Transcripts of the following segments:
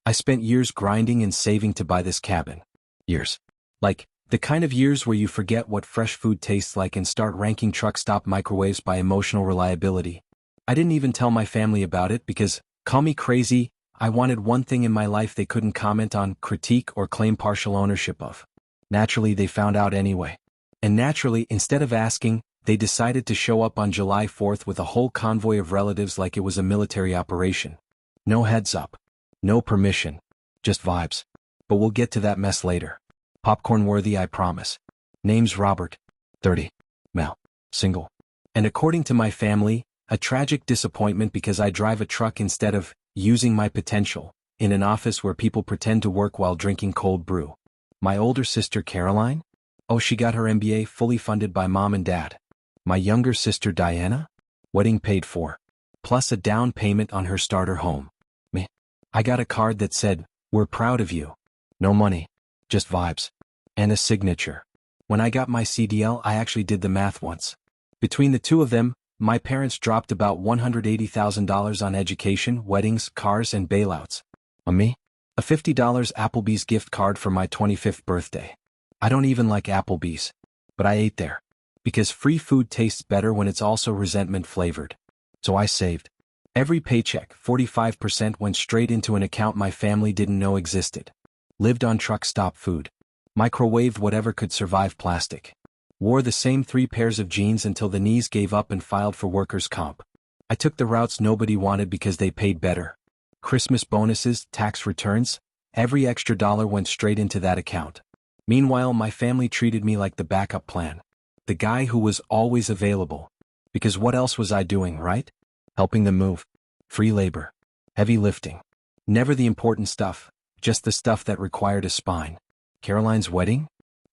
I spent years grinding and saving to buy this cabin. Years. Like, the kind of years where you forget what fresh food tastes like and start ranking truck stop microwaves by emotional reliability. I didn't even tell my family about it because, call me crazy, I wanted one thing in my life they couldn't comment on, critique, or claim partial ownership of. Naturally, they found out anyway. And naturally, instead of asking, they decided to show up on July 4th with a whole convoy of relatives like it was a military operation. No heads up. No permission. Just vibes. But we'll get to that mess later. Popcorn worthy, I promise. Name's Robert. 30. Male. Single. And according to my family, a tragic disappointment because I drive a truck instead of using my potential in an office where people pretend to work while drinking cold brew. My older sister Caroline? Oh, she got her MBA fully funded by mom and dad. My younger sister Diana? Wedding paid for. Plus a down payment on her starter home. Me? I got a card that said, "We're proud of you." No money. Just vibes. And a signature. When I got my CDL, I actually did the math once. Between the two of them, my parents dropped about $180,000 on education, weddings, cars, and bailouts. On me? A $50 Applebee's gift card for my 25th birthday. I don't even like Applebee's. But I ate there. Because free food tastes better when it's also resentment flavored. So I saved. Every paycheck, 45% went straight into an account my family didn't know existed. Lived on truck stop food. Microwaved whatever could survive plastic. Wore the same 3 pairs of jeans until the knees gave up and filed for workers' comp. I took the routes nobody wanted because they paid better. Christmas bonuses, tax returns, every extra dollar went straight into that account. Meanwhile, my family treated me like the backup plan. The guy who was always available. Because what else was I doing, right? Helping them move. Free labor. Heavy lifting. Never the important stuff, just the stuff that required a spine. Caroline's wedding?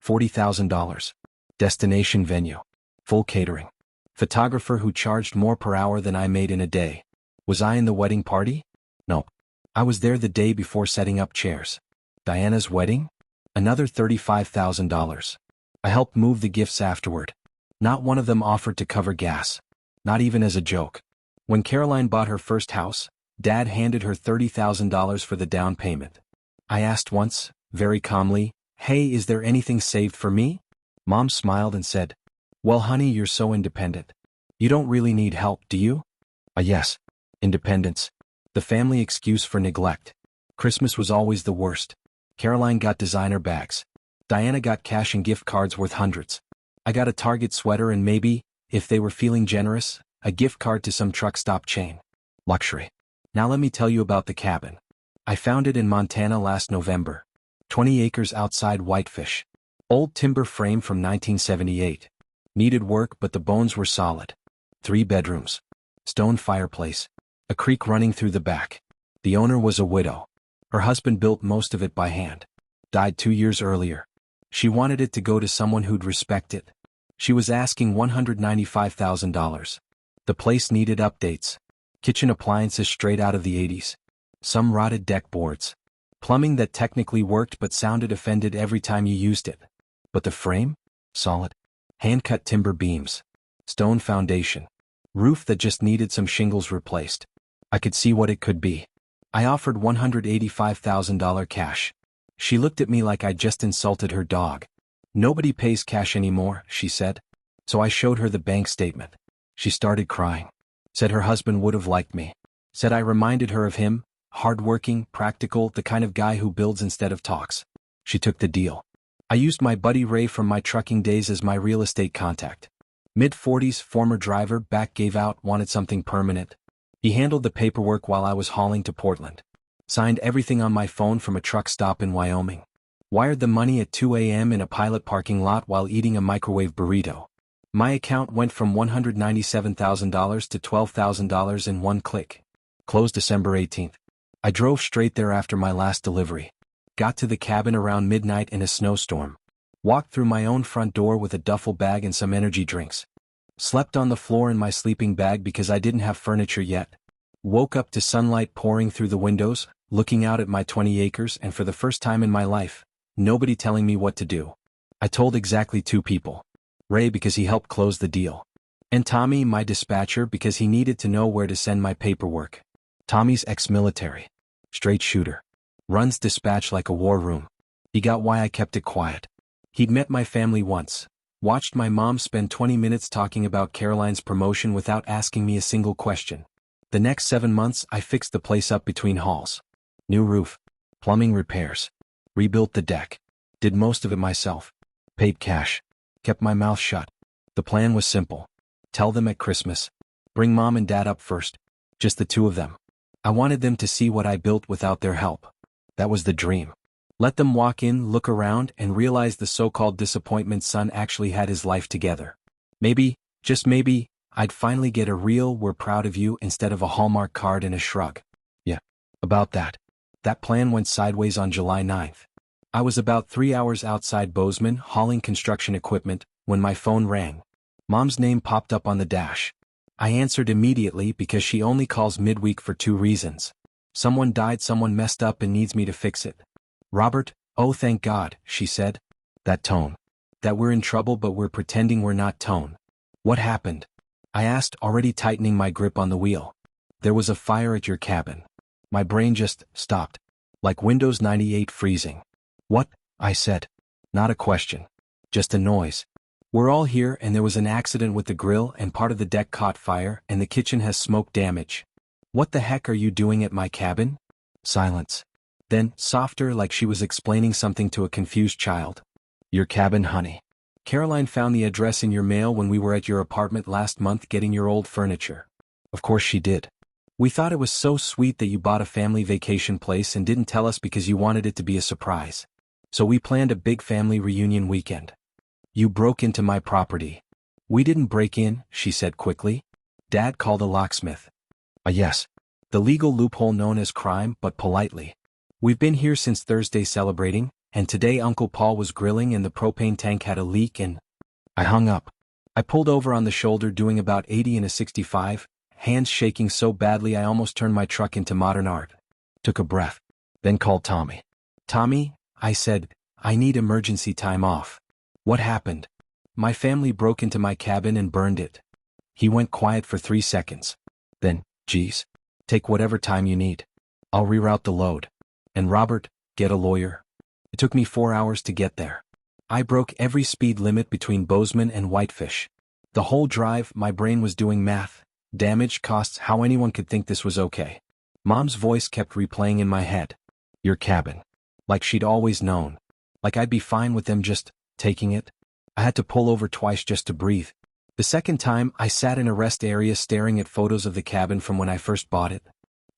$40,000. Destination venue. Full catering. Photographer who charged more per hour than I made in a day. Was I in the wedding party? No. I was there the day before setting up chairs. Diana's wedding? Another $35,000. I helped move the gifts afterward. Not one of them offered to cover gas. Not even as a joke. When Caroline bought her first house, Dad handed her $30,000 for the down payment. I asked once, very calmly, "Hey, is there anything saved for me?" Mom smiled and said, "Well, honey, you're so independent. You don't really need help, do you?" Yes. Independence. The family excuse for neglect. Christmas was always the worst. Caroline got designer bags. Diana got cash and gift cards worth hundreds. I got a Target sweater and maybe, if they were feeling generous, a gift card to some truck stop chain. Luxury. Now let me tell you about the cabin. I found it in Montana last November. 20 acres outside Whitefish. Old timber frame from 1978. Needed work but the bones were solid. 3 bedrooms. Stone fireplace. A creek running through the back. The owner was a widow. Her husband built most of it by hand. Died 2 years earlier. She wanted it to go to someone who'd respect it. She was asking $195,000. The place needed updates. Kitchen appliances straight out of the 80s. Some rotted deck boards. Plumbing that technically worked but sounded offended every time you used it. But the frame? Solid. Hand-cut timber beams. Stone foundation. Roof that just needed some shingles replaced. I could see what it could be. I offered $185,000 cash. She looked at me like I'd just insulted her dog. "Nobody pays cash anymore," she said. So I showed her the bank statement. She started crying. Said her husband would have liked me. Said I reminded her of him, hardworking, practical, the kind of guy who builds instead of talks. She took the deal. I used my buddy Ray from my trucking days as my real estate contact. Mid-40s, former driver, back gave out, wanted something permanent. He handled the paperwork while I was hauling to Portland. Signed everything on my phone from a truck stop in Wyoming. Wired the money at 2 a.m. in a pilot parking lot while eating a microwave burrito. My account went from $197,000 to $12,000 in one click. Closed December 18th. I drove straight there after my last delivery. Got to the cabin around midnight in a snowstorm. Walked through my own front door with a duffel bag and some energy drinks. Slept on the floor in my sleeping bag because I didn't have furniture yet. Woke up to sunlight pouring through the windows, looking out at my 20 acres and for the first time in my life, nobody telling me what to do. I told exactly 2 people. Ray because he helped close the deal. And Tommy, my dispatcher, because he needed to know where to send my paperwork. Tommy's ex-military. Straight shooter. Runs dispatch like a war room. He got why I kept it quiet. He'd met my family once, watched my mom spend 20 minutes talking about Caroline's promotion without asking me a single question. The next 7 months I fixed the place up between halls. New roof. Plumbing repairs. Rebuilt the deck. Did most of it myself. Paid cash. Kept my mouth shut. The plan was simple. Tell them at Christmas. Bring mom and dad up first. Just the two of them. I wanted them to see what I built without their help. That was the dream. Let them walk in, look around, and realize the so-called disappointment son actually had his life together. Maybe, just maybe, I'd finally get a real "we're proud of you" instead of a Hallmark card and a shrug. Yeah. About that. That plan went sideways on July 9th. I was about 3 hours outside Bozeman hauling construction equipment when my phone rang. Mom's name popped up on the dash. I answered immediately because she only calls midweek for 2 reasons. Someone died, someone messed up and needs me to fix it. Robert, oh thank God, she said. That tone. That we're in trouble but we're pretending we're not tone. What happened? I asked, already tightening my grip on the wheel. There was a fire at your cabin. My brain just stopped. Like Windows 98 freezing. What? I said. Not a question. Just a noise. We're all here and there was an accident with the grill and part of the deck caught fire and the kitchen has smoke damage. What the heck are you doing at my cabin? Silence. Then, softer, like she was explaining something to a confused child. Your cabin, honey. Caroline found the address in your mail when we were at your apartment last month getting your old furniture. Of course she did. We thought it was so sweet that you bought a family vacation place and didn't tell us because you wanted it to be a surprise. So we planned a big family reunion weekend. You broke into my property. We didn't break in, she said quickly. Dad called a locksmith. Yes. The legal loophole known as crime, but politely. We've been here since Thursday celebrating, and today Uncle Paul was grilling and the propane tank had a leak and... I hung up. I pulled over on the shoulder doing about 80 in a 65, hands shaking so badly I almost turned my truck into modern art. Took a breath. Then called Tommy. Tommy, I said, I need emergency time off. What happened? My family broke into my cabin and burned it. He went quiet for 3 seconds. Then, geez. Take whatever time you need. I'll reroute the load. And Robert, get a lawyer. It took me 4 hours to get there. I broke every speed limit between Bozeman and Whitefish. The whole drive, my brain was doing math, damage, costs, how anyone could think this was okay. Mom's voice kept replaying in my head. Your cabin. Like she'd always known. Like I'd be fine with them just taking it. I had to pull over twice just to breathe. The second time, I sat in a rest area staring at photos of the cabin from when I first bought it.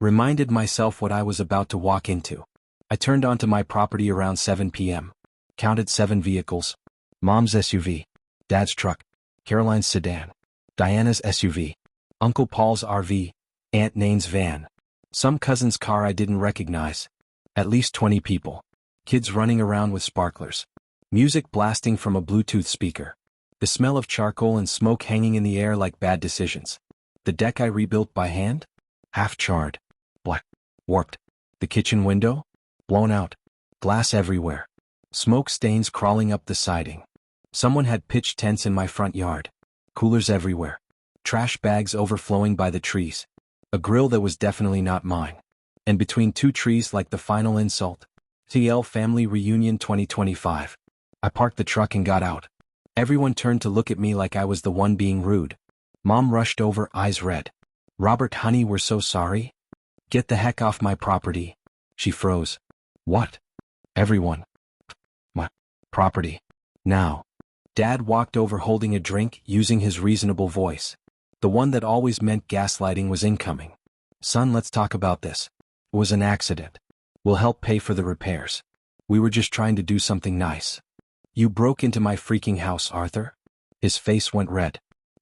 Reminded myself what I was about to walk into. I turned onto my property around 7 p.m. Counted 7 vehicles. Mom's SUV. Dad's truck. Caroline's sedan. Diana's SUV. Uncle Paul's RV. Aunt Nain's van. Some cousin's car I didn't recognize. At least 20 people. Kids running around with sparklers. Music blasting from a Bluetooth speaker. The smell of charcoal and smoke hanging in the air like bad decisions. The deck I rebuilt by hand? Half charred. Black. Warped. The kitchen window? Blown out. Glass everywhere. Smoke stains crawling up the siding. Someone had pitched tents in my front yard. Coolers everywhere. Trash bags overflowing by the trees. A grill that was definitely not mine. And between 2 trees like the final insult. TL Family Reunion 2025. I parked the truck and got out. Everyone turned to look at me like I was the one being rude. Mom rushed over, eyes red. Robert, honey, we're so sorry. Get the heck off my property. She froze. What? Everyone. My property. Now. Dad walked over holding a drink, using his reasonable voice. The one that always meant gaslighting was incoming. Son, let's talk about this. It was an accident. We'll help pay for the repairs. We were just trying to do something nice. You broke into my freaking house, Arthur. His face went red.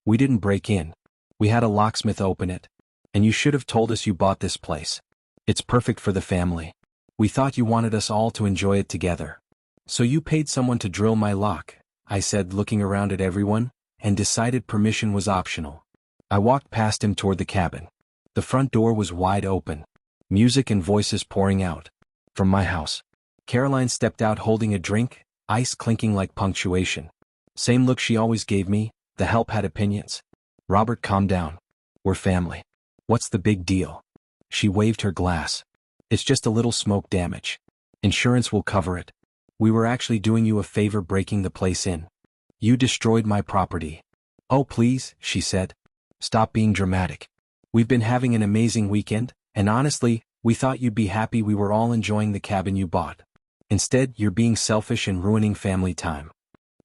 We didn't break in. We had a locksmith open it. And you should have told us you bought this place. It's perfect for the family. We thought you wanted us all to enjoy it together. So you paid someone to drill my lock, I said, looking around at everyone, and decided permission was optional. I walked past him toward the cabin. The front door was wide open. Music and voices pouring out. From my house. Caroline stepped out holding a drink, ice clinking like punctuation. Same look she always gave me, the help had opinions. Robert, calm down. We're family. What's the big deal? She waved her glass. It's just a little smoke damage. Insurance will cover it. We were actually doing you a favor breaking the place in. You destroyed my property. Oh please, she said. Stop being dramatic. We've been having an amazing weekend, and honestly, we thought you'd be happy we were all enjoying the cabin you bought. Instead, you're being selfish and ruining family time.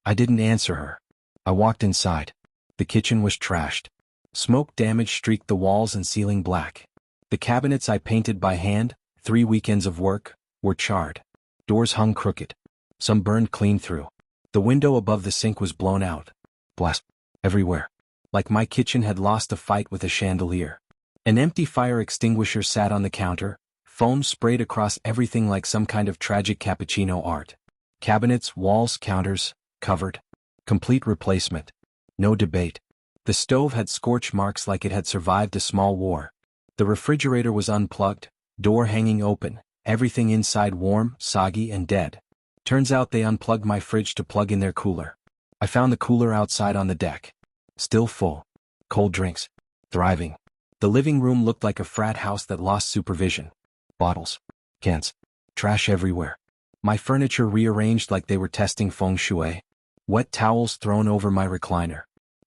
I didn't answer her. I walked inside. The kitchen was trashed. Smoke damage streaked the walls and ceiling black. The cabinets I painted by hand, 3 weekends of work, were charred. Doors hung crooked. Some burned clean through. The window above the sink was blown out. Blast. Everywhere. Like my kitchen had lost a fight with a chandelier. An empty fire extinguisher sat on the counter, foam sprayed across everything like some kind of tragic cappuccino art. Cabinets, walls, counters, covered. Complete replacement. No debate. The stove had scorch marks like it had survived a small war. The refrigerator was unplugged, door hanging open, everything inside warm, soggy, and dead. Turns out they unplugged my fridge to plug in their cooler. I found the cooler outside on the deck. Still full. Cold drinks. Thriving. The living room looked like a frat house that lost supervision. Bottles. Cans. Trash everywhere. My furniture rearranged like they were testing feng shui. Wet towels thrown over my recliner.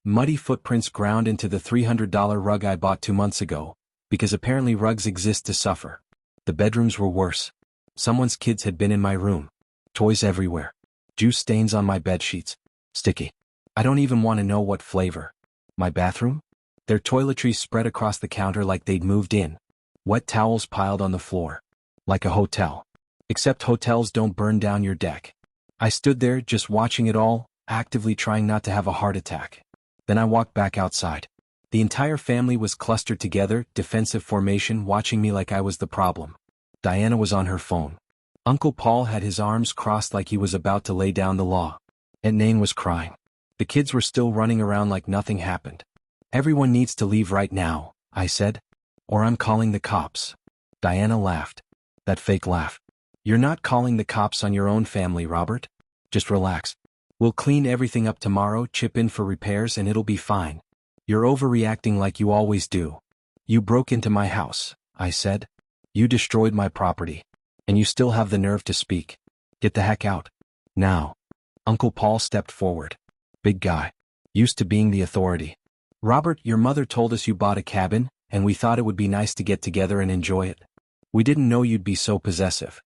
Muddy footprints ground into the $300 rug I bought 2 months ago, because apparently rugs exist to suffer. The bedrooms were worse. Someone's kids had been in my room. Toys everywhere. Juice stains on my bedsheets. Sticky. I don't even want to know what flavor. My bathroom? Their toiletries spread across the counter like they'd moved in. Wet towels piled on the floor. Like a hotel. Except hotels don't burn down your deck. I stood there just watching it all, actively trying not to have a heart attack. Then I walked back outside. The entire family was clustered together, defensive formation, watching me like I was the problem. Diana was on her phone. Uncle Paul had his arms crossed like he was about to lay down the law. Aunt Nain was crying. The kids were still running around like nothing happened. Everyone needs to leave right now, I said. Or I'm calling the cops. Diana laughed. That fake laugh. You're not calling the cops on your own family, Robert. Just relax. We'll clean everything up tomorrow, chip in for repairs, and it'll be fine. You're overreacting like you always do. You broke into my house, I said. You destroyed my property. And you still have the nerve to speak. Get the heck out. Now. Uncle Paul stepped forward. Big guy. Used to being the authority. Robert, your mother told us you bought a cabin, and we thought it would be nice to get together and enjoy it. We didn't know you'd be so possessive.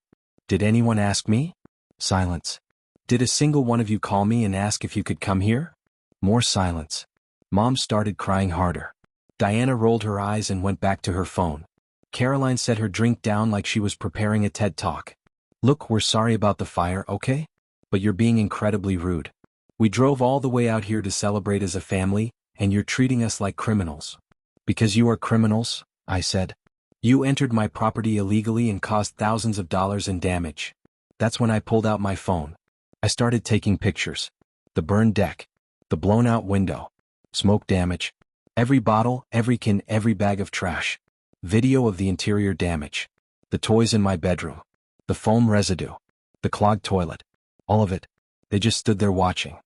Did anyone ask me? Silence. Did a single one of you call me and ask if you could come here? More silence. Mom started crying harder. Diana rolled her eyes and went back to her phone. Caroline set her drink down like she was preparing a TED Talk. Look, we're sorry about the fire, okay? But you're being incredibly rude. We drove all the way out here to celebrate as a family, and you're treating us like criminals. Because you are criminals, I said. You entered my property illegally and caused thousands of dollars in damage. That's when I pulled out my phone. I started taking pictures. The burned deck. The blown out window. Smoke damage. Every bottle, every can, every bag of trash. Video of the interior damage. The toys in my bedroom. The foam residue. The clogged toilet. All of it. They just stood there watching.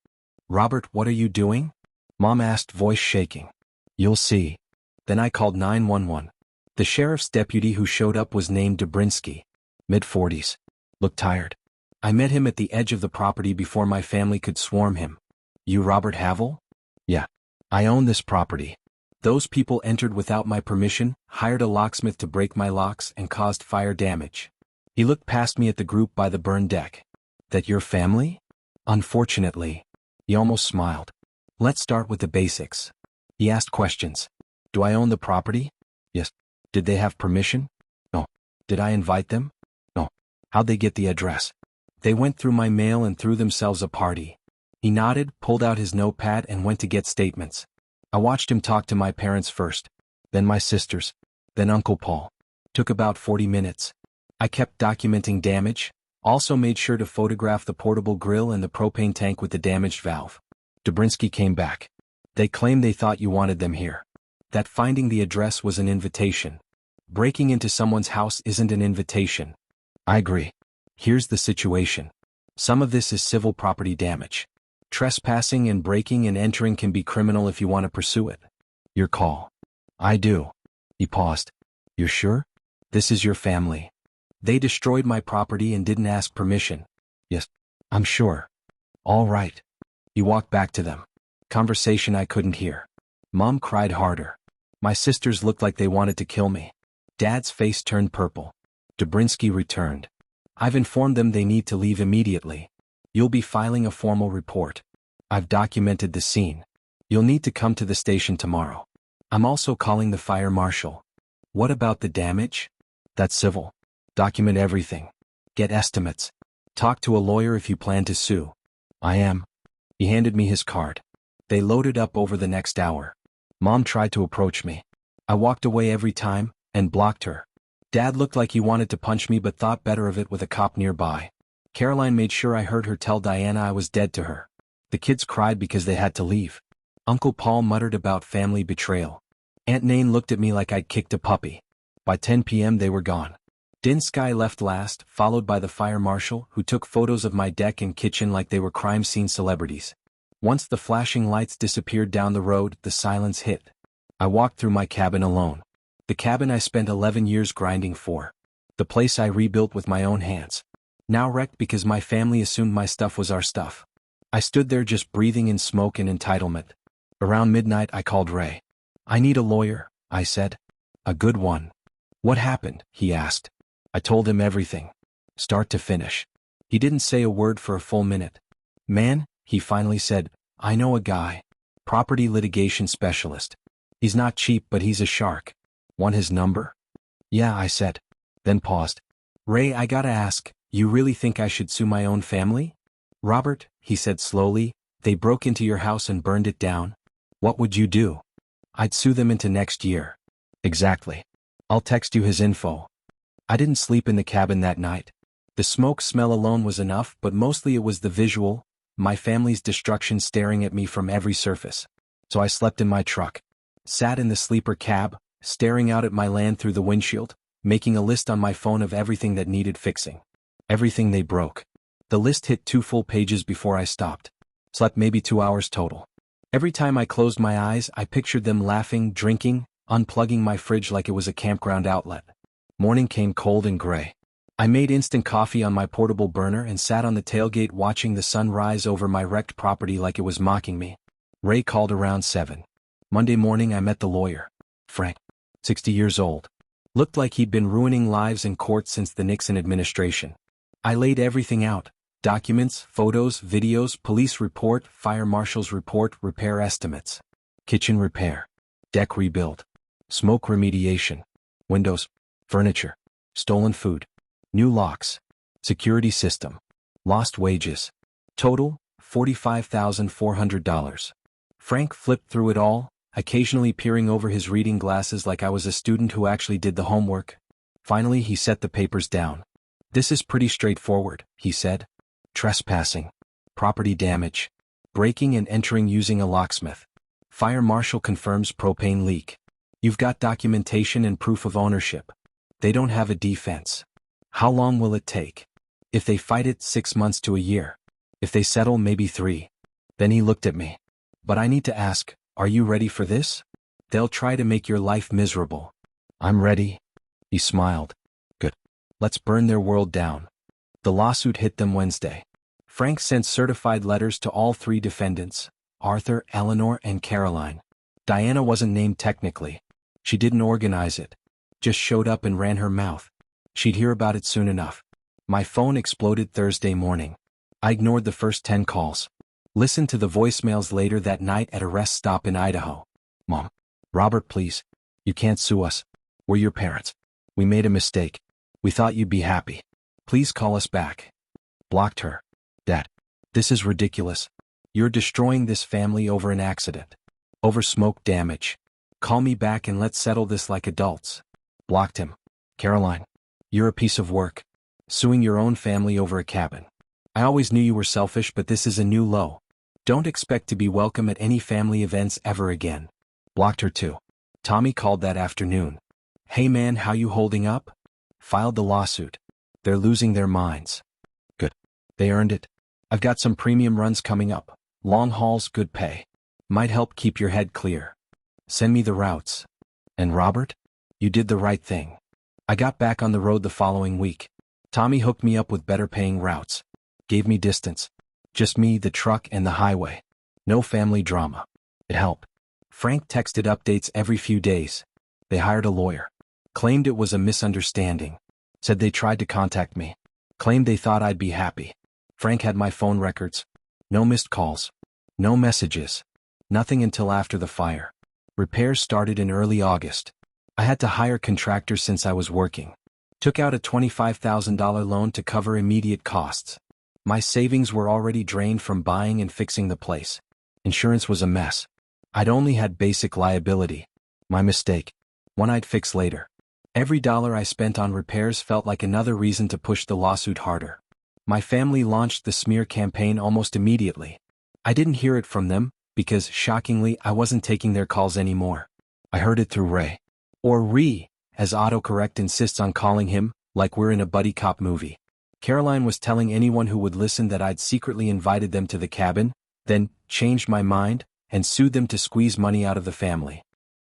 Robert, what are you doing? Mom asked, voice shaking. You'll see. Then I called 911. The sheriff's deputy who showed up was named Dobrinsky. Mid-40s. Looked tired. I met him at the edge of the property before my family could swarm him. You Robert Havel? Yeah. I own this property. Those people entered without my permission, hired a locksmith to break my locks, and caused fire damage. He looked past me at the group by the burned deck. That your family? Unfortunately. He almost smiled. Let's start with the basics. He asked questions. Do I own the property? Yes. Did they have permission? No. Did I invite them? No. How'd they get the address? They went through my mail and threw themselves a party. He nodded, pulled out his notepad, and went to get statements. I watched him talk to my parents first, then my sisters, then Uncle Paul. Took about 40 minutes. I kept documenting damage, also made sure to photograph the portable grill and the propane tank with the damaged valve. Dobrinsky came back. They claimed they thought you wanted them here. That finding the address was an invitation. Breaking into someone's house isn't an invitation. I agree. Here's the situation. Some of this is civil property damage. Trespassing and breaking and entering can be criminal if you want to pursue it. Your call. I do. He paused. You're sure? This is your family. They destroyed my property and didn't ask permission. Yes, I'm sure. All right. He walked back to them. Conversation I couldn't hear. Mom cried harder. My sisters looked like they wanted to kill me. Dad's face turned purple. Dobrinsky returned. I've informed them they need to leave immediately. You'll be filing a formal report. I've documented the scene. You'll need to come to the station tomorrow. I'm also calling the fire marshal. What about the damage? That's civil. Document everything. Get estimates. Talk to a lawyer if you plan to sue. I am. He handed me his card. They loaded up over the next hour. Mom tried to approach me. I walked away every time, and blocked her. Dad looked like he wanted to punch me but thought better of it with a cop nearby. Caroline made sure I heard her tell Diana I was dead to her. The kids cried because they had to leave. Uncle Paul muttered about family betrayal. Aunt Nain looked at me like I'd kicked a puppy. By 10 p.m. they were gone. Dinsky left last, followed by the fire marshal, who took photos of my deck and kitchen like they were crime scene celebrities. Once the flashing lights disappeared down the road, the silence hit. I walked through my cabin alone. The cabin I spent 11 years grinding for. The place I rebuilt with my own hands. Now wrecked because my family assumed my stuff was our stuff. I stood there just breathing in smoke and entitlement. Around midnight I called Ray. I need a lawyer, I said. A good one. What happened? He asked. I told him everything. Start to finish. He didn't say a word for a full minute. Man, he finally said, I know a guy. Property litigation specialist. He's not cheap but he's a shark. Want his number? Yeah, I said. Then paused. Ray, I gotta ask, you really think I should sue my own family? Robert, he said slowly, they broke into your house and burned it down. What would you do? I'd sue them into next year. Exactly. I'll text you his info. I didn't sleep in the cabin that night. The smoke smell alone was enough, but mostly it was the visual, my family's destruction staring at me from every surface. So I slept in my truck. Sat in the sleeper cab, staring out at my land through the windshield, making a list on my phone of everything that needed fixing. Everything they broke. The list hit 2 full pages before I stopped. Slept maybe 2 hours total. Every time I closed my eyes, I pictured them laughing, drinking, unplugging my fridge like it was a campground outlet. Morning came cold and gray. I made instant coffee on my portable burner and sat on the tailgate watching the sun rise over my wrecked property like it was mocking me. Ray called around 7. Monday morning I met the lawyer. Frank. 60 years old. Looked like he'd been ruining lives in court since the Nixon administration. I laid everything out. Documents, photos, videos, police report, fire marshal's report, repair estimates. Kitchen repair. Deck rebuild. Smoke remediation. Windows. Furniture. Stolen food. New locks. Security system. Lost wages. Total, $45,400. Frank flipped through it all, occasionally peering over his reading glasses like I was a student who actually did the homework. Finally he set the papers down. This is pretty straightforward, he said. Trespassing. Property damage. Breaking and entering using a locksmith. Fire marshal confirms propane leak. You've got documentation and proof of ownership. They don't have a defense. How long will it take? If they fight it, 6 months to a year. If they settle, maybe 3. Then he looked at me. But I need to ask, are you ready for this? They'll try to make your life miserable. I'm ready. He smiled. Good. Let's burn their world down. The lawsuit hit them Wednesday. Frank sent certified letters to all 3 defendants, Arthur, Eleanor, and Caroline. Diana wasn't named technically. She didn't organize it. Just showed up and ran her mouth. She'd hear about it soon enough. My phone exploded Thursday morning. I ignored the first 10 calls. Listened to the voicemails later that night at a rest stop in Idaho. Mom. Robert, please. You can't sue us. We're your parents. We made a mistake. We thought you'd be happy. Please call us back. Blocked her. Dad. This is ridiculous. You're destroying this family over an accident. Over smoke damage. Call me back and let's settle this like adults. Blocked him. Caroline. You're a piece of work. Suing your own family over a cabin. I always knew you were selfish, but this is a new low. Don't expect to be welcome at any family events ever again. Blocked her too. Tommy called that afternoon. Hey man, how you holding up? Filed the lawsuit. They're losing their minds. Good. They earned it. I've got some premium runs coming up. Long hauls, good pay. Might help keep your head clear. Send me the routes. And Robert? You did the right thing. I got back on the road the following week. Tommy hooked me up with better paying routes. Gave me distance. Just me, the truck, and the highway. No family drama. It helped. Frank texted updates every few days. They hired a lawyer. Claimed it was a misunderstanding. Said they tried to contact me. Claimed they thought I'd be happy. Frank had my phone records. No missed calls. No messages. Nothing until after the fire. Repairs started in early August. I had to hire contractors since I was working. Took out a $25,000 loan to cover immediate costs. My savings were already drained from buying and fixing the place. Insurance was a mess. I'd only had basic liability. My mistake. One I'd fix later. Every dollar I spent on repairs felt like another reason to push the lawsuit harder. My family launched the smear campaign almost immediately. I didn't hear it from them, because, shockingly, I wasn't taking their calls anymore. I heard it through Ray. Or Ree, as autocorrect insists on calling him, like we're in a buddy cop movie. Caroline was telling anyone who would listen that I'd secretly invited them to the cabin, then changed my mind, and sued them to squeeze money out of the family.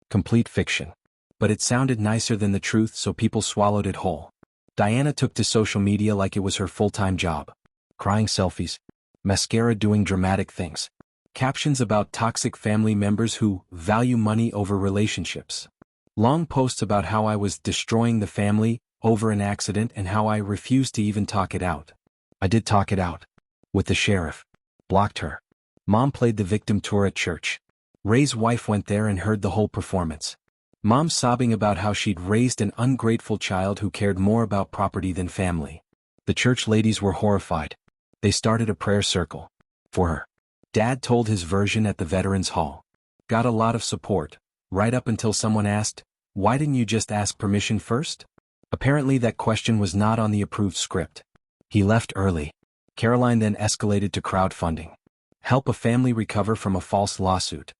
Complete fiction. But it sounded nicer than the truth, so people swallowed it whole. Diana took to social media like it was her full-time job. Crying selfies. Mascara doing dramatic things. Captions about toxic family members who value money over relationships. Long posts about how I was destroying the family over an accident and how I refused to even talk it out. I did talk it out. With the sheriff. Blocked her. Mom played the victim tour at church. Ray's wife went there and heard the whole performance. Mom sobbing about how she'd raised an ungrateful child who cared more about property than family. The church ladies were horrified. They started a prayer circle. For her. Dad told his version at the Veterans Hall. Got a lot of support, right up until someone asked, "Why didn't you just ask permission first?" Apparently that question was not on the approved script. He left early. Caroline then escalated to crowdfunding. Help a family recover from a false lawsuit.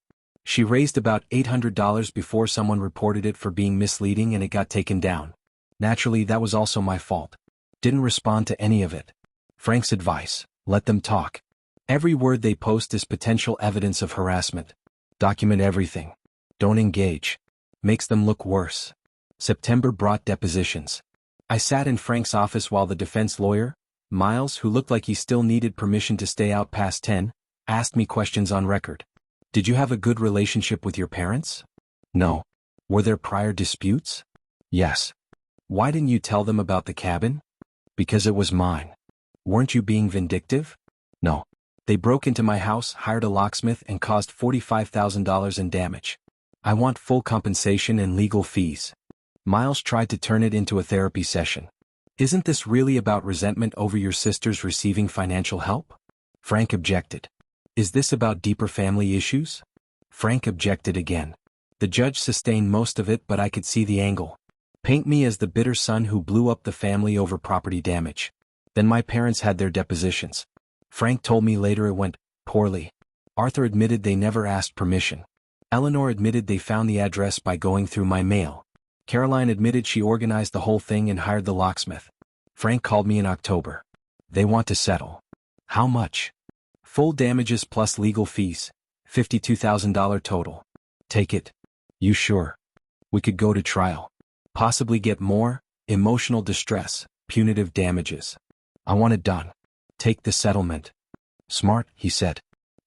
She raised about $800 before someone reported it for being misleading and it got taken down. Naturally, that was also my fault. Didn't respond to any of it. Frank's advice: let them talk. Every word they post is potential evidence of harassment. Document everything. Don't engage. Makes them look worse. September brought depositions. I sat in Frank's office while the defense lawyer, Miles, who looked like he still needed permission to stay out past 10, asked me questions on record. Did you have a good relationship with your parents? No. Were there prior disputes? Yes. Why didn't you tell them about the cabin? Because it was mine. Weren't you being vindictive? No. They broke into my house, hired a locksmith, and caused $45,000 in damage. I want full compensation and legal fees. Miles tried to turn it into a therapy session. Isn't this really about resentment over your sisters receiving financial help? Frank objected. Is this about deeper family issues? Frank objected again. The judge sustained most of it, but I could see the angle. Paint me as the bitter son who blew up the family over property damage. Then my parents had their depositions. Frank told me later it went poorly. Arthur admitted they never asked permission. Eleanor admitted they found the address by going through my mail. Caroline admitted she organized the whole thing and hired the locksmith. Frank called me in October. They want to settle. How much? Full damages plus legal fees. $52,000 total. Take it. You sure? We could go to trial. Possibly get more, emotional distress, punitive damages. I want it done. Take the settlement. Smart, he said.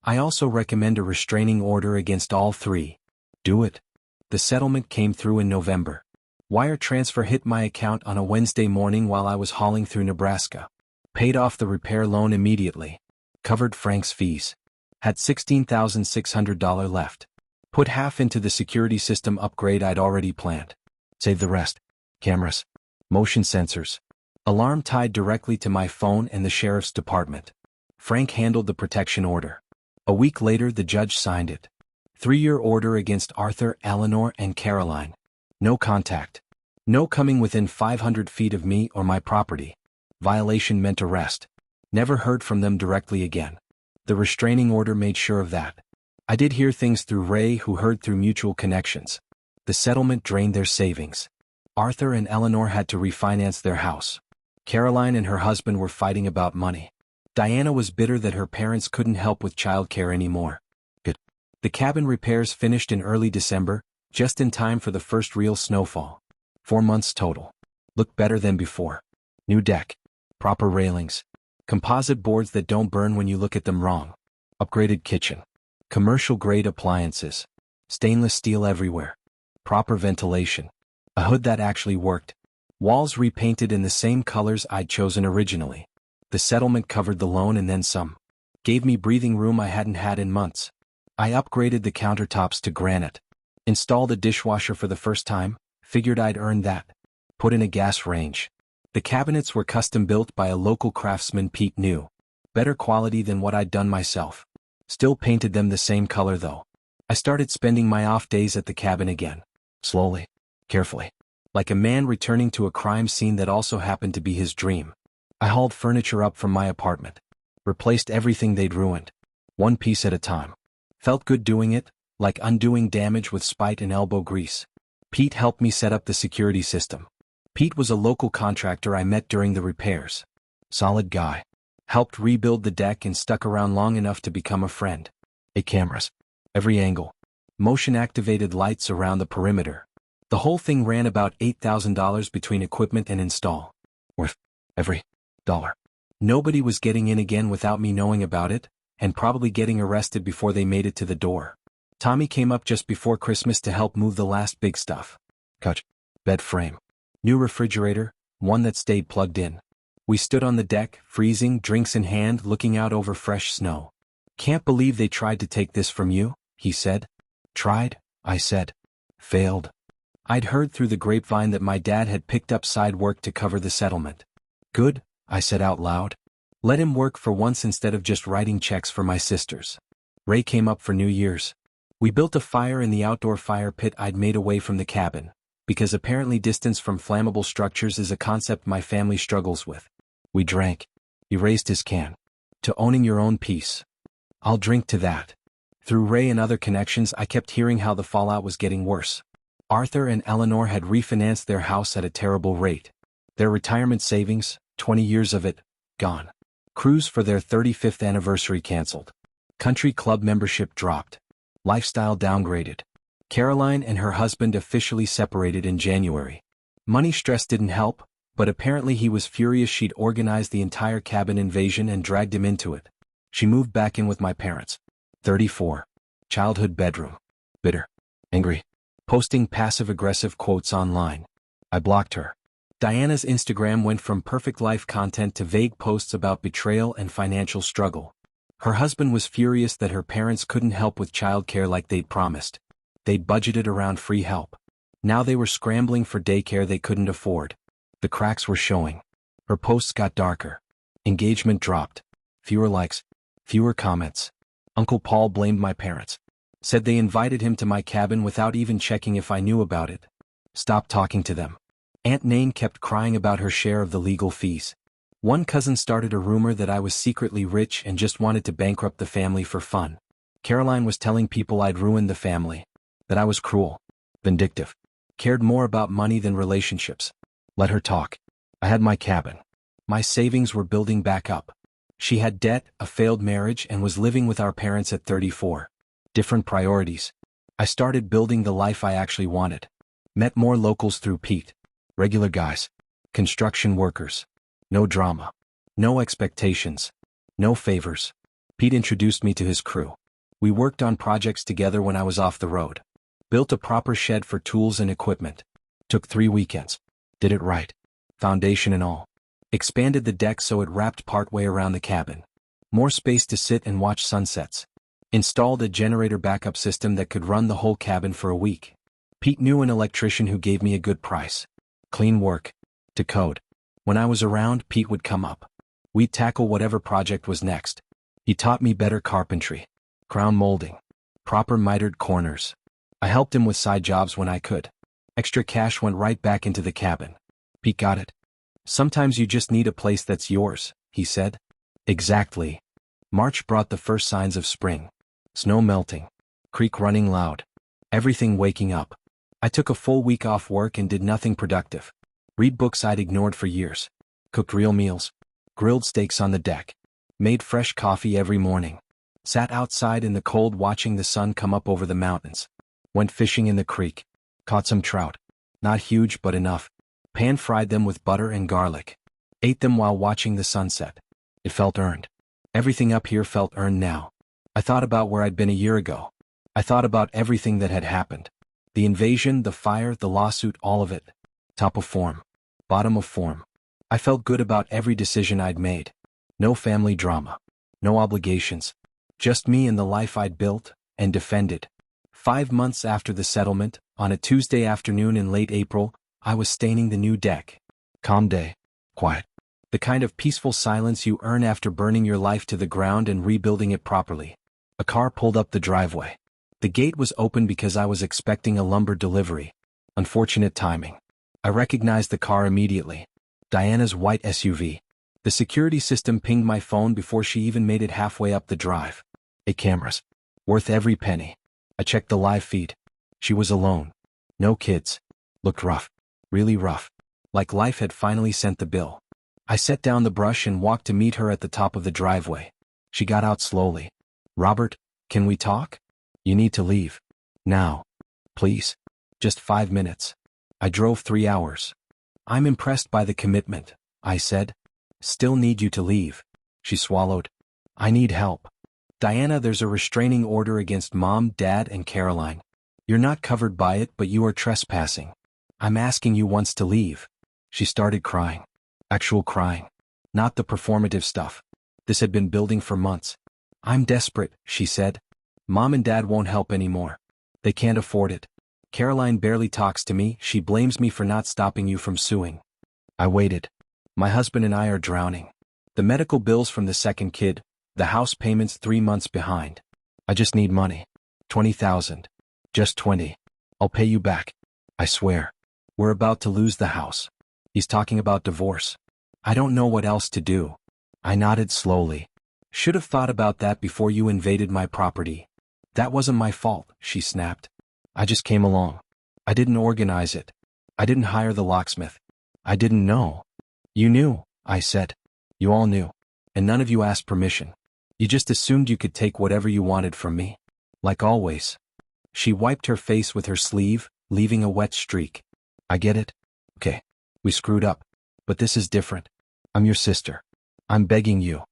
I also recommend a restraining order against all three. Do it. The settlement came through in November. Wire transfer hit my account on a Wednesday morning while I was hauling through Nebraska. Paid off the repair loan immediately. Covered Frank's fees. Had $16,600 left. Put half into the security system upgrade I'd already planned. Save the rest. Cameras. Motion sensors. Alarm tied directly to my phone and the sheriff's department. Frank handled the protection order. A week later the judge signed it. 3-year order against Arthur, Eleanor, and Caroline. No contact. No coming within 500 feet of me or my property. Violation meant arrest. Never heard from them directly again. The restraining order made sure of that. I did hear things through Ray, who heard through mutual connections. The settlement drained their savings. Arthur and Eleanor had to refinance their house. Caroline and her husband were fighting about money. Diana was bitter that her parents couldn't help with childcare anymore. Good. The cabin repairs finished in early December, just in time for the first real snowfall. 4 months total. Looked better than before. New deck. Proper railings. Composite boards that don't burn when you look at them wrong. Upgraded kitchen. Commercial-grade appliances. Stainless steel everywhere. Proper ventilation. A hood that actually worked. Walls repainted in the same colors I'd chosen originally. The settlement covered the loan and then some. Gave me breathing room I hadn't had in months. I upgraded the countertops to granite. Installed a dishwasher for the first time, figured I'd earned that. Put in a gas range. The cabinets were custom built by a local craftsman Pete knew. Better quality than what I'd done myself. Still painted them the same color though. I started spending my off days at the cabin again. Slowly. Carefully. Like a man returning to a crime scene that also happened to be his dream. I hauled furniture up from my apartment. Replaced everything they'd ruined. One piece at a time. Felt good doing it, like undoing damage with spite and elbow grease. Pete helped me set up the security system. Pete was a local contractor I met during the repairs. Solid guy. Helped rebuild the deck and stuck around long enough to become a friend. 8 cameras. Every angle. Motion-activated lights around the perimeter. The whole thing ran about $8,000 between equipment and install. Worth every dollar. Nobody was getting in again without me knowing about it, and probably getting arrested before they made it to the door. Tommy came up just before Christmas to help move the last big stuff. Couch. Bed frame. New refrigerator, one that stayed plugged in. We stood on the deck, freezing, drinks in hand, looking out over fresh snow. Can't believe they tried to take this from you, he said. Tried, I said. Failed. I'd heard through the grapevine that my dad had picked up side work to cover the settlement. Good, I said out loud. Let him work for once instead of just writing checks for my sisters. Ray came up for New Year's. We built a fire in the outdoor fire pit I'd made away from the cabin, because apparently distance from flammable structures is a concept my family struggles with. We drank. He raised his can. To owning your own peace. I'll drink to that. Through Ray and other connections I kept hearing how the fallout was getting worse. Arthur and Eleanor had refinanced their house at a terrible rate. Their retirement savings, 20 years of it, gone. Cruise for their 35th anniversary canceled. Country club membership dropped. Lifestyle downgraded. Caroline and her husband officially separated in January. Money stress didn't help, but apparently he was furious she'd organized the entire cabin invasion and dragged him into it. She moved back in with my parents. 34. Childhood bedroom. Bitter. Angry. Posting passive-aggressive quotes online. I blocked her. Diana's Instagram went from perfect life content to vague posts about betrayal and financial struggle. Her husband was furious that her parents couldn't help with childcare like they'd promised. They'd budgeted around free help. Now they were scrambling for daycare they couldn't afford. The cracks were showing. Her posts got darker. Engagement dropped. Fewer likes. Fewer comments. Uncle Paul blamed my parents. Said they invited him to my cabin without even checking if I knew about it. Stopped talking to them. Aunt Nain kept crying about her share of the legal fees. One cousin started a rumor that I was secretly rich and just wanted to bankrupt the family for fun. Caroline was telling people I'd ruined the family. That I was cruel. Vindictive. Cared more about money than relationships. Let her talk. I had my cabin. My savings were building back up. She had debt, a failed marriage, and was living with our parents at 34. Different priorities. I started building the life I actually wanted. Met more locals through Pete. Regular guys. Construction workers. No drama. No expectations. No favors. Pete introduced me to his crew. We worked on projects together when I was off the road. Built a proper shed for tools and equipment. Took 3 weekends. Did it right. Foundation and all. Expanded the deck so it wrapped partway around the cabin. More space to sit and watch sunsets. Installed a generator backup system that could run the whole cabin for a week. Pete knew an electrician who gave me a good price. Clean work. To code. When I was around, Pete would come up. We'd tackle whatever project was next. He taught me better carpentry. Crown molding. Proper mitered corners. I helped him with side jobs when I could. Extra cash went right back into the cabin. Pete got it. Sometimes you just need a place that's yours, he said. Exactly. March brought the first signs of spring. Snow melting. Creek running loud. Everything waking up. I took a full week off work and did nothing productive. Read books I'd ignored for years. Cooked real meals. Grilled steaks on the deck. Made fresh coffee every morning. Sat outside in the cold watching the sun come up over the mountains. Went fishing in the creek. Caught some trout. Not huge but enough. Pan-fried them with butter and garlic. Ate them while watching the sunset. It felt earned. Everything up here felt earned now. I thought about where I'd been a year ago. I thought about everything that had happened. The invasion, the fire, the lawsuit, all of it. Top of form. Bottom of form. I felt good about every decision I'd made. No family drama. No obligations. Just me and the life I'd built and defended. 5 months after the settlement, on a Tuesday afternoon in late April, I was staining the new deck. Calm day. Quiet. The kind of peaceful silence you earn after burning your life to the ground and rebuilding it properly. A car pulled up the driveway. The gate was open because I was expecting a lumber delivery. Unfortunate timing. I recognized the car immediately. Diana's white SUV. The security system pinged my phone before she even made it halfway up the drive. 8 cameras. Worth every penny. I checked the live feed. She was alone. No kids. Looked rough. Really rough. Like life had finally sent the bill. I set down the brush and walked to meet her at the top of the driveway. She got out slowly. Robert, can we talk? You need to leave. Now. Please. Just 5 minutes. I drove 3 hours. I'm impressed by the commitment, I said. Still need you to leave. She swallowed. I need help. Diana, there's a restraining order against Mom, Dad, and Caroline. You're not covered by it, but you are trespassing. I'm asking you once to leave. She started crying. Actual crying. Not the performative stuff. This had been building for months. I'm desperate, she said. Mom and Dad won't help anymore. They can't afford it. Caroline barely talks to me, she blames me for not stopping you from suing. I waited. My husband and I are drowning. The medical bills from the second kid, the house payments 3 months behind. I just need money. 20,000. Just 20. I'll pay you back. I swear. We're about to lose the house. He's talking about divorce. I don't know what else to do. I nodded slowly. Should have thought about that before you invaded my property. That wasn't my fault, she snapped. I just came along. I didn't organize it. I didn't hire the locksmith. I didn't know. You knew, I said. You all knew. And none of you asked permission. You just assumed you could take whatever you wanted from me. Like always. She wiped her face with her sleeve, leaving a wet streak. I get it. Okay. We screwed up. But this is different. I'm your sister. I'm begging you.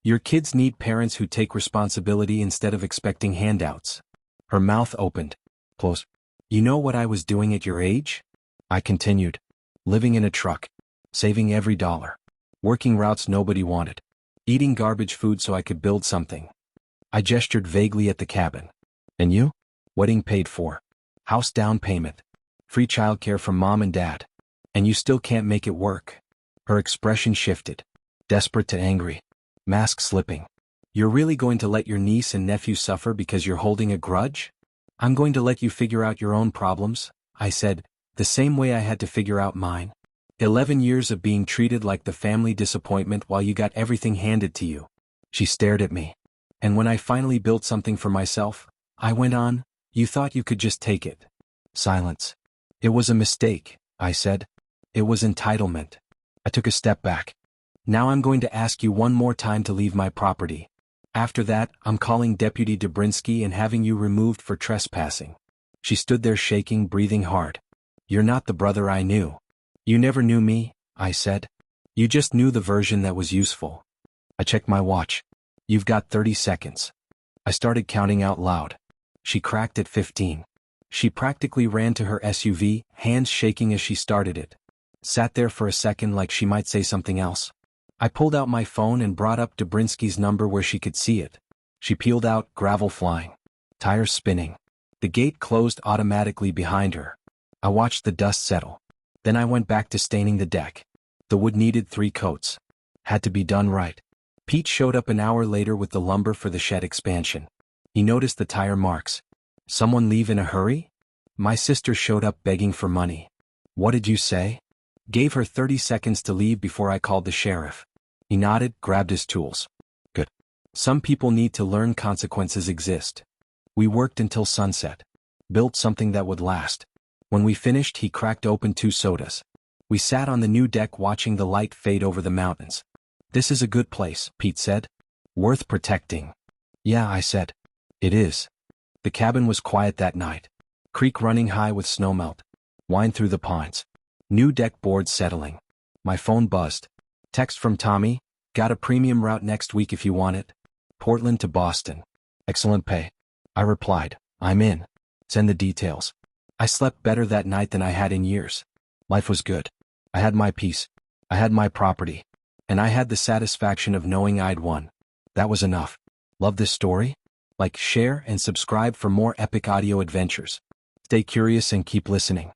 Your kids need parents who take responsibility instead of expecting handouts. Her mouth opened. Close. You know what I was doing at your age? I continued. Living in a truck. Saving every dollar. Working routes nobody wanted. Eating garbage food so I could build something. I gestured vaguely at the cabin. And you? Wedding paid for. House down payment. Free childcare from Mom and Dad. And you still can't make it work. Her expression shifted. Desperate to angry. Mask slipping. You're really going to let your niece and nephew suffer because you're holding a grudge? I'm going to let you figure out your own problems, I said, the same way I had to figure out mine. 11 years of being treated like the family disappointment while you got everything handed to you. She stared at me. And when I finally built something for myself, I went on, you thought you could just take it. Silence. It was a mistake, I said. It was entitlement. I took a step back. Now I'm going to ask you one more time to leave my property. After that, I'm calling Deputy Dobrinsky and having you removed for trespassing. She stood there shaking, breathing hard. You're not the brother I knew. You never knew me, I said. You just knew the version that was useful. I checked my watch. You've got 30 seconds. I started counting out loud. She cracked at 15. She practically ran to her SUV, hands shaking as she started it. Sat there for a second like she might say something else. I pulled out my phone and brought up Dobrinsky's number where she could see it. She peeled out, gravel flying. Tires spinning. The gate closed automatically behind her. I watched the dust settle. Then I went back to staining the deck. The wood needed 3 coats. Had to be done right. Pete showed up an hour later with the lumber for the shed expansion. He noticed the tire marks. Someone leave in a hurry? My sister showed up begging for money. What did you say? Gave her 30 seconds to leave before I called the sheriff. He nodded, grabbed his tools. Good. Some people need to learn consequences exist. We worked until sunset. Built something that would last. When we finished, he cracked open 2 sodas. We sat on the new deck watching the light fade over the mountains. This is a good place, Pete said. Worth protecting. Yeah, I said. It is. The cabin was quiet that night. Creek running high with snowmelt. Wind through the pines. New deck board settling. My phone buzzed. Text from Tommy, got a premium route next week if you want it. Portland to Boston. Excellent pay. I replied, I'm in. Send the details. I slept better that night than I had in years. Life was good. I had my peace. I had my property. And I had the satisfaction of knowing I'd won. That was enough. Love this story? Like, share, and subscribe for more epic audio adventures. Stay curious and keep listening.